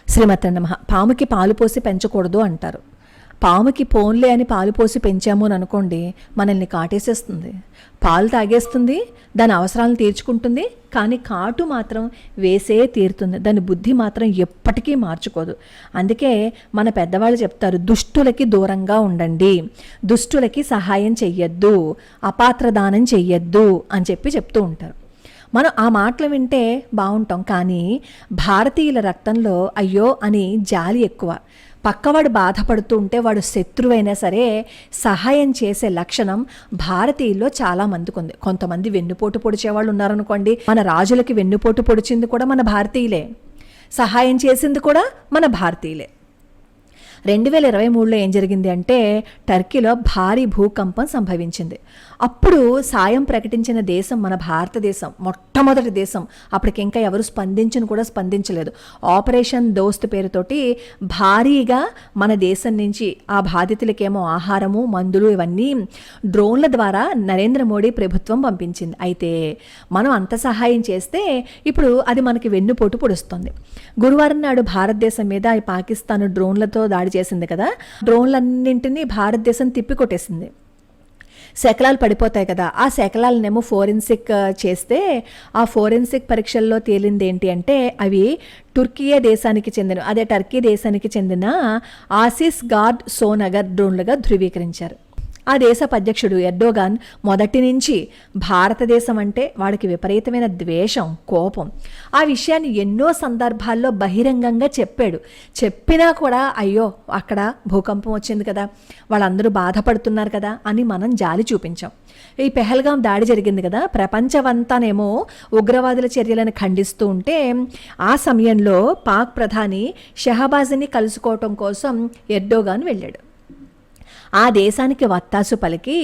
శ్రీమతి నమః. పాముకి పాలు పోసి పెంచకూడదు అంటారు. పాముకి పోన్లే అని పాలు పోసి పెంచాము అని అనుకోండి, మనల్ని కాటేసేస్తుంది, పాలు తాగేస్తుంది, దాని అవసరాలను తీర్చుకుంటుంది, కానీ కాటు మాత్రం వేసే తీరుతుంది. దాని బుద్ధి మాత్రం ఎప్పటికీ మార్చుకోదు. అందుకే మన పెద్దవాళ్ళు చెప్తారు, దుష్టులకి దూరంగా ఉండండి, దుష్టులకి సహాయం చెయ్యొద్దు, అపాత్రదానం చెయ్యొద్దు అని చెప్తూ ఉంటారు. మనం ఆ మాటలు వింటే బాగుంటాం, కానీ భారతీయుల రక్తంలో అయ్యో అని జాలి ఎక్కువ. పక్కవాడు బాధపడుతూ ఉంటే వాడు శత్రువైనా సరే సహాయం చేసే లక్షణం భారతీయుల్లో చాలా మందికి ఉంది. కొంతమంది వెన్నుపోటు పొడిచేవాళ్ళు ఉన్నారనుకోండి. మన రాజులకి వెన్నుపోటు పొడిచింది కూడా మన భారతీయులే, సహాయం చేసింది కూడా మన భారతీయులే. 2023లో ఏం జరిగింది అంటే, టర్కీలో భారీ భూకంపం సంభవించింది. అప్పుడు సాయం ప్రకటించిన దేశం మన భారతదేశం, మొట్టమొదటి దేశం. అప్పటికి ఇంకా ఎవరు స్పందించలేదు. ఆపరేషన్ దోస్త్ పేరుతోటి భారీగా మన దేశం నుంచి ఆ బాధితులకేమో ఆహారము, మందులు ఇవన్నీ డ్రోన్ల ద్వారా నరేంద్ర మోడీ ప్రభుత్వం పంపించింది. అయితే మనం అంత సహాయం చేస్తే ఇప్పుడు అది మనకి వెన్నుపోటు పొడుస్తుంది. గురువారం నాడు భారతదేశం మీద పాకిస్తాన్ డ్రోన్లతో దాడి చేసింది కదా. డ్రోన్లన్నింటినీ భారతదేశం తిప్పికొట్టేసింది. శకలాలు పడిపోతాయి కదా, ఆ శకలాలనేమో ఫోరెన్సిక్ చేస్తే ఆ ఫోరెన్సిక్ పరీక్షల్లో తేలింది ఏంటి అంటే, అవి టర్కీ దేశానికి చెందిన ఆసిస్ గార్డ్ సోనగర్ డ్రోన్లుగా ధృవీకరించారు. ఆ దేశపు అధ్యక్షుడు ఎర్డోగాన్ మొదటి నుంచి భారతదేశం అంటే వాడికి విపరీతమైన ద్వేషం, కోపం. ఆ విషయాన్ని ఎన్నో సందర్భాల్లో బహిరంగంగా చెప్పినా కూడా అయ్యో అక్కడ భూకంపం వచ్చింది కదా, వాళ్ళందరూ బాధపడుతున్నారు కదా అని మనం జాలి చూపించాం. ఈ పెహల్గాం దాడి జరిగింది కదా, ప్రపంచమంతానేమో ఉగ్రవాదుల చర్యలను ఖండిస్తూ ఉంటే ఆ సమయంలో పాక్ ప్రధాని షహబాజ్ని కలుసుకోవటం కోసం ఎర్డోగాన్ వెళ్ళాడు. ఆ దేశానికి వత్తాసు పలికి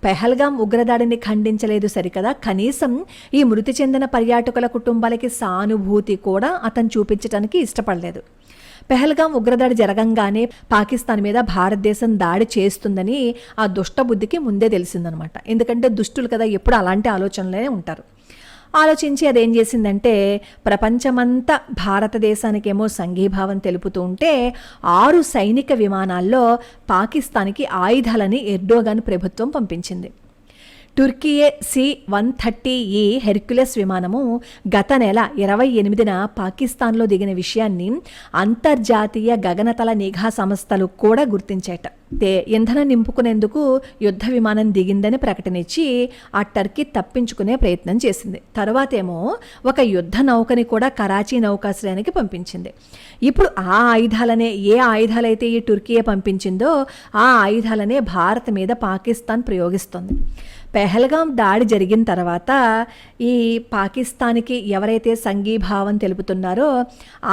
పెహల్గాం ఉగ్రదాడిని ఖండించలేదు సరికదా, కనీసం ఈ మృతి చెందిన పర్యాటకుల కుటుంబాలకి సానుభూతి కూడా అతను చూపించడానికి ఇష్టపడలేదు. పెహల్గాం ఉగ్రదాడి జరగంగానే పాకిస్తాన్ మీద భారతదేశం దాడి చేస్తుందని ఆ దుష్ట బుద్ధికి ముందే తెలిసిందనమాట. ఎందుకంటే దుష్టులు కదా, ఎప్పుడు అలాంటి ఆలోచనలే ఉంటారు. ఆలోచించి అదేం చేసిందంటే, ప్రపంచమంతా భారతదేశానికేమో సంఘీభావం తెలుపుతూ ఉంటే 6 సైనిక విమానాల్లో పాకిస్తాన్కి ఆయుధాలని ఎర్డోగాన్ ప్రభుత్వం పంపించింది. టర్కీయే C-130E హెర్క్యులస్ విమానము గత నెల 28న పాకిస్తాన్లో దిగిన విషయాన్ని అంతర్జాతీయ గగనతల నిఘా సంస్థలు కూడా గుర్తించేట. ఇంధనం నింపుకునేందుకు యుద్ధ విమానం దిగిందని ప్రకటన ఇచ్చి ఆ టర్కీ తప్పించుకునే ప్రయత్నం చేసింది. తర్వాతేమో ఒక యుద్ధ నౌకని కూడా కరాచీ నౌకాశ్రయానికి పంపించింది. ఇప్పుడు ఆ ఆయుధాలనే, ఏ ఆయుధాలైతే ఈ టర్కీయే పంపించిందో ఆ ఆయుధాలనే భారత్ మీద పాకిస్తాన్ ప్రయోగిస్తుంది. పెహల్గాం దాడి జరిగిన తర్వాత ఈ పాకిస్తాన్కి ఎవరైతే సంఘీభావం తెలుపుతున్నారో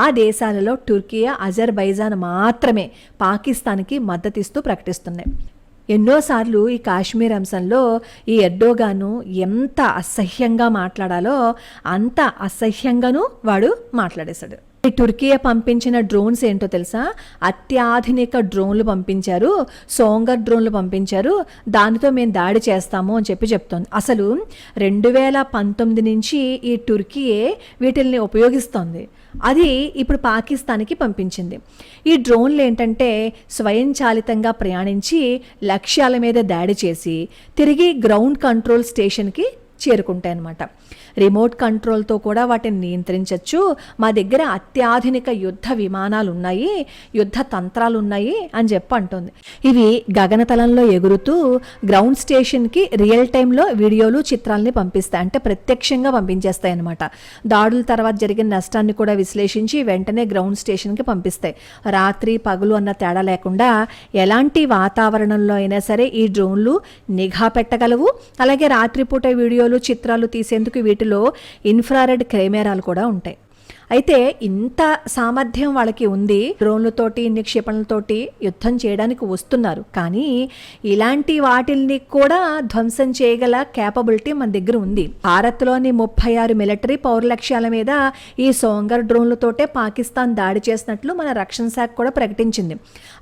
ఆ దేశాలలో టర్కీ, అజర్బైజాన్ మాత్రమే పాకిస్తాన్కి మద్దతిస్తూ ప్రకటిస్తున్నాయి. ఎన్నోసార్లు ఈ కాశ్మీర్ అంశంలో ఈ ఎర్డోగాను ఎంత అసహ్యంగా మాట్లాడాలో అంత అసహ్యంగానూ వాడు మాట్లాడేశాడు. ఈ టర్కీ పంపించిన డ్రోన్స్ ఏంటో తెలుసా? అత్యాధునిక డ్రోన్లు పంపించారు, సోంగర్ డ్రోన్లు పంపించారు, దానితో మేము దాడి చేస్తాము అని చెప్తోంది. అసలు 2019 నుంచి ఈ టర్కీయే వీటిల్ని ఉపయోగిస్తోంది. అది ఇప్పుడు పాకిస్తాన్కి పంపించింది. ఈ డ్రోన్లు ఏంటంటే స్వయంచాలితంగా ప్రయాణించి లక్ష్యాల మీద దాడి చేసి తిరిగి గ్రౌండ్ కంట్రోల్ స్టేషన్కి చేరుకుంటాయి అన్నమాట. రిమోట్ కంట్రోల్తో కూడా వాటిని నియంత్రించవచ్చు. మా దగ్గర అత్యాధునిక యుద్ధ విమానాలు ఉన్నాయి, యుద్ధ తంత్రాలు ఉన్నాయి అని అంటుంది. ఇవి గగనతలంలో ఎగురుతూ గ్రౌండ్ స్టేషన్కి రియల్ టైంలో వీడియోలు, చిత్రాలని పంపిస్తాయి. అంటే ప్రత్యక్షంగా పంపించేస్తాయి అన్నమాట. దాడుల తర్వాత జరిగిన నష్టాన్ని కూడా విశ్లేషించి వెంటనే గ్రౌండ్ స్టేషన్కి పంపిస్తాయి. రాత్రి పగలు అన్న తేడా లేకుండా ఎలాంటి వాతావరణంలో అయినా సరే ఈ డ్రోన్లు నిఘా పెట్టగలవు. అలాగే రాత్రిపూట వీడియోలు, చిత్రాలు తీసేందుకు వీటిలో ఇన్ఫ్రారెడ్ కెమెరాలు కూడా ఉంటాయి. అయితే ఇంత సామర్థ్యం వాళ్ళకి ఉంది, డ్రోన్లతోటి, ఇన్ని క్షిపణులతోటి యుద్ధం చేయడానికి వస్తున్నారు. కానీ ఇలాంటి వాటిల్ని కూడా ధ్వంసం చేయగల క్యాపబిలిటీ మన దగ్గర ఉంది. భారత్లోని 36 మిలిటరీ పౌర లక్ష్యాల మీద ఈ సోంగర్ డ్రోన్లతోటే పాకిస్తాన్ దాడి చేసినట్లు మన రక్షణ శాఖ కూడా ప్రకటించింది.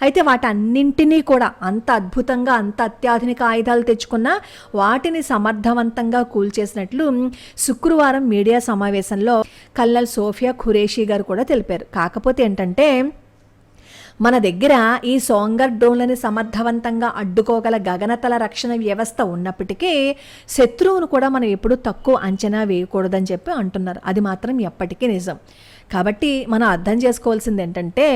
అయితే వాటన్నింటినీ కూడా అంత అద్భుతంగా, అంత అత్యాధునిక ఆయుధాలు తెచ్చుకున్న వాటిని సమర్థవంతంగా కూల్చేసినట్లు శుక్రవారం మీడియా సమావేశంలో కల్నల్ సోఫియా జకరియా ఖురేషీ గారు కూడా తెలిపారు. కాకపోతే ఏంటంటే మన దగ్గర ఈ సోంగర్ డ్రోన్లని సమర్థవంతంగా అడ్డుకోగల గగనతల రక్షణ వ్యవస్థ ఉన్నప్పటికీ శత్రువును కూడా మనం ఎప్పుడూ తక్కువ అంచనా వేయకూడదని చెప్పి అంటున్నారు. అది మాత్రం ఎప్పటికీ నిజం. కాబట్టి మనం అర్థం చేసుకోవాల్సింది ఏంటంటే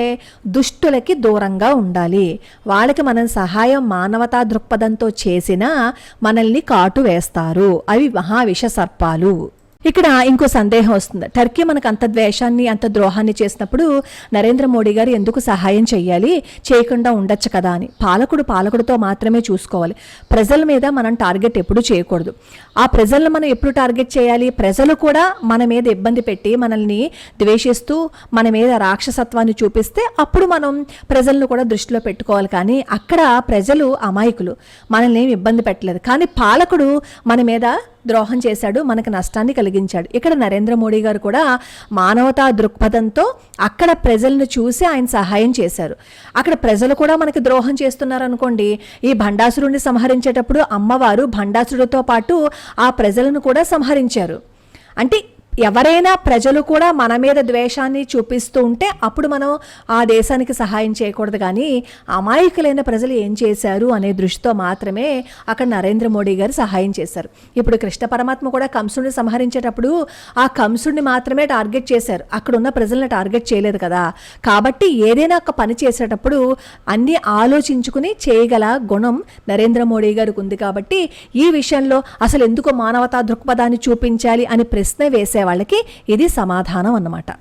దుష్టులకి దూరంగా ఉండాలి. వాళ్ళకి మనం సహాయం మానవతా దృక్పథంతో చేసినా మనల్ని కాటు వేస్తారు. అవి మహావిష సర్పాలు. ఇక్కడ ఇంకో సందేహం వస్తుంది. టర్కీ మనకు అంత ద్వేషాన్ని అంత ద్రోహాన్ని చేసినప్పుడు నరేంద్ర మోడీ గారు ఎందుకు సహాయం చేయాలి, చేయకుండా ఉండొచ్చు కదా అని. పాలకుడితో మాత్రమే చూసుకోవాలి. ప్రజల మీద మనం టార్గెట్ ఎప్పుడు చేయకూడదు. ఆ ప్రజలను మనం ఎప్పుడు టార్గెట్ చేయాలి, ప్రజలు కూడా మన మీద ఇబ్బంది పెట్టి మనల్ని ద్వేషిస్తూ మన మీద రాక్షసత్వాన్ని చూపిస్తే అప్పుడు మనం ప్రజలను కూడా దృష్టిలో పెట్టుకోవాలి. కానీ అక్కడ ప్రజలు అమాయకులు, మనల్ని ఏమి ఇబ్బంది పెట్టలేదు. కానీ పాలకుడు మన మీద ద్రోహం చేశాడు, మనకు నష్టాన్ని కలిగించాడు. ఇక్కడ నరేంద్ర మోడీ గారు కూడా మానవతా దృక్పథంతో అక్కడ ప్రజలను చూసి ఆయన సహాయం చేశారు. అక్కడ ప్రజలు కూడా మనకి ద్రోహం చేస్తున్నారు అనుకోండి, ఈ భండాసురుడిని సంహరించేటప్పుడు అమ్మవారు భండాసురుడితో పాటు ఆ ప్రజలను కూడా సంహరించారు. అంటే ఎవరైనా ప్రజలు కూడా మన మీద ద్వేషాన్ని చూపిస్తూ ఉంటే అప్పుడు మనం ఆ దేశానికి సహాయం చేయకూడదు. కానీ అమాయకులైన ప్రజలు ఏం చేశారు అనే దృష్టితో మాత్రమే అక్కడ నరేంద్ర మోడీ గారు సహాయం చేశారు. ఇప్పుడు కృష్ణ పరమాత్మ కూడా కంసుడిని సంహరించేటప్పుడు ఆ కంసుడిని మాత్రమే టార్గెట్ చేశారు, అక్కడ ఉన్న ప్రజలను టార్గెట్ చేయలేదు కదా. కాబట్టి ఏదైనా ఒక పని చేసేటప్పుడు అన్నీ ఆలోచించుకుని చేయగల గుణం నరేంద్ర మోడీ గారికి ఉంది. కాబట్టి ఈ విషయంలో అసలు ఎందుకు మానవతా దృక్పథాన్ని చూపించాలి అని ప్రశ్న వేసే వాళ్ళకి ఇది సమాధానం అన్నమాట.